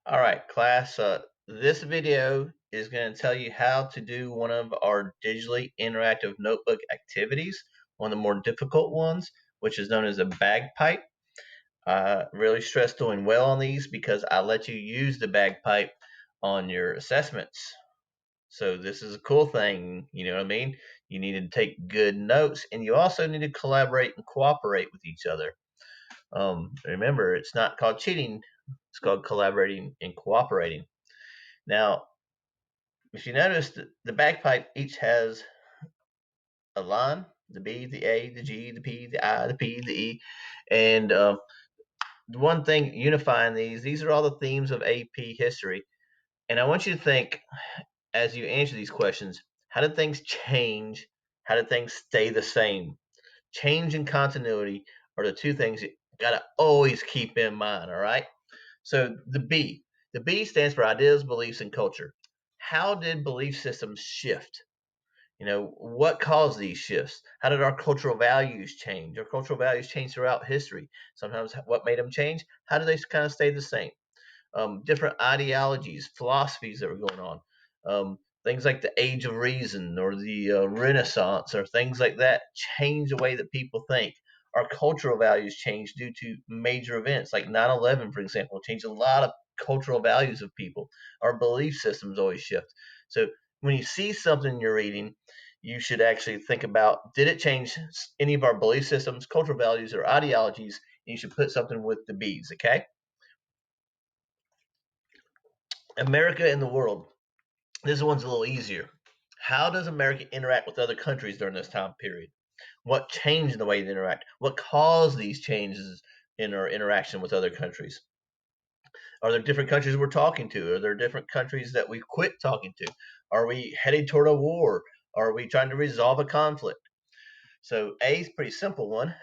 All right, class. This video is going to tell you how to do one of our digitally interactive notebook activities, one of the more difficult ones, which is known as a bagpipe. Really stress doing well on these because I let you use the bagpipe on your assessments. So this is a cool thing, you know what I mean? You need to take good notes, and you also need to collaborate and cooperate with each other. Remember, it's not called cheating; it's called collaborating and cooperating. Now, if you notice, the bagpipe each has a line: the B, the A, the G, the P, the I, the P, the E, and the one thing unifying these are all the themes of AP history. And I want you to think as you answer these questions: how did things change? How did things stay the same? Change and continuity are the two things you gotta always keep in mind. All right. So the B stands for ideas, beliefs, and culture. How did belief systems shift? What caused these shifts? How did our cultural values change? Our cultural values change throughout history. Sometimes what made them change? How do they kind of stay the same? Different ideologies, philosophies that were going on. Things like the Age of Reason or the Renaissance or things like that change the way that people think. Our cultural values change due to major events like 9/11, for example, changed a lot of cultural values of people. Our belief systems always shift. So when you see something you're reading, you should actually think about, did it change any of our belief systems, cultural values, or ideologies? And you should put something with the B's, okay? America and the world. This one's a little easier. How does America interact with other countries during this time period? What changed in the way they interact? What caused these changes in our interaction with other countries? Are there different countries we're talking to? Are there different countries that we quit talking to? Are we headed toward a war? Are we trying to resolve a conflict? So A is a pretty simple one.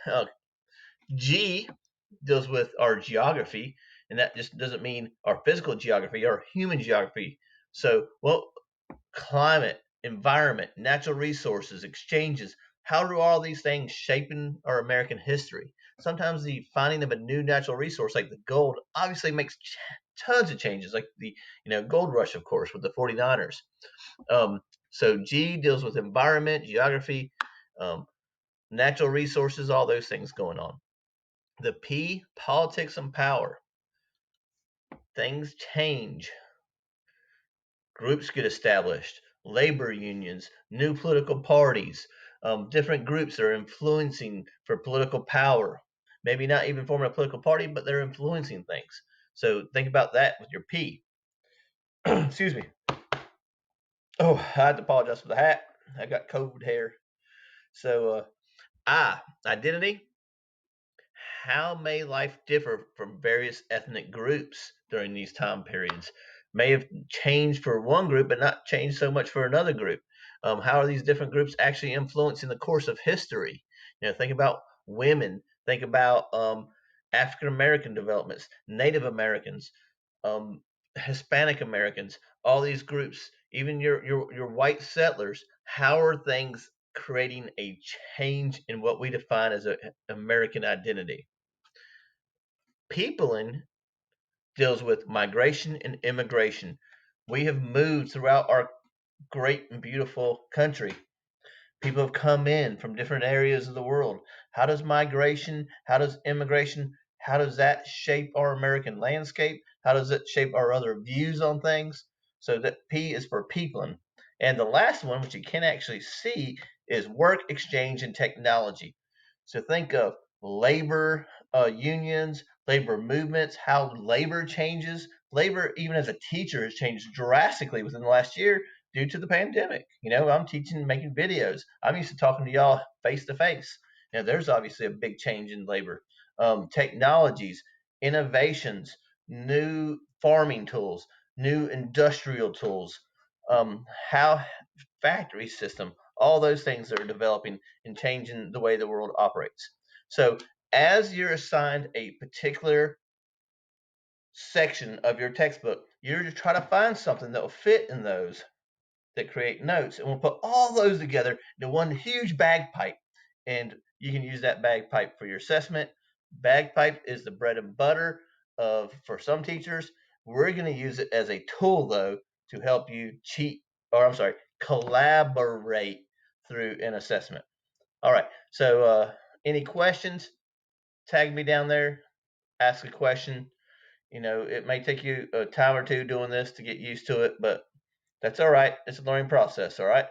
G deals with our geography, and that just doesn't mean our physical geography, our human geography. So, climate, environment, natural resources, exchanges. How do all these things shaping our American history? Sometimes the finding of a new natural resource like the gold obviously makes tons of changes, like the gold rush, of course, with the 49ers. So G deals with environment, geography, um, natural resources, all those things going on. The P, politics and power. Things change. Groups get established, labor unions, new political parties, different groups that are influencing for political power. Maybe not even forming a political party, but they're influencing things. So think about that with your P. Excuse me. Oh, I had to apologize for the hat. I got COVID hair. So I, identity. How may life differ from various ethnic groups during these time periods? May have changed for one group, but not changed so much for another group. How are these different groups actually influencing the course of history? Think about women. Think about African American developments, Native Americans, um, Hispanic Americans. All these groups, even your white settlers. How are things creating a change in what we define as an American identity? Peopling deals with migration and immigration. We have moved throughout our great and beautiful country. People have come in from different areas of the world. How does migration, how does immigration, how does that shape our American landscape? How does it shape our other views on things? So that P is for peopling. And the last one, which you can actually see, is work, exchange, and technology. So think of labor unions, labor movements, how labor changes. Labor, even as a teacher, has changed drastically within the last year due to the pandemic. I'm teaching, making videos. I'm used to talking to y'all face to face. There's obviously a big change in labor. Technologies, innovations, new farming tools, new industrial tools, how factory system, all those things that are developing and changing the way the world operates. So as you're assigned a particular section of your textbook, you're to try to find something that will fit in those that create notes, and we'll put all those together into one huge bagpipe, and you can use that bagpipe for your assessment. Bagpipe is the bread and butter of for some teachers. We're going to use it as a tool, though, to help you collaborate through an assessment. All right. So, any questions? Tag me down there. Ask a question. It may take you a time or two doing this to get used to it, but that's all right. It's a learning process. All right.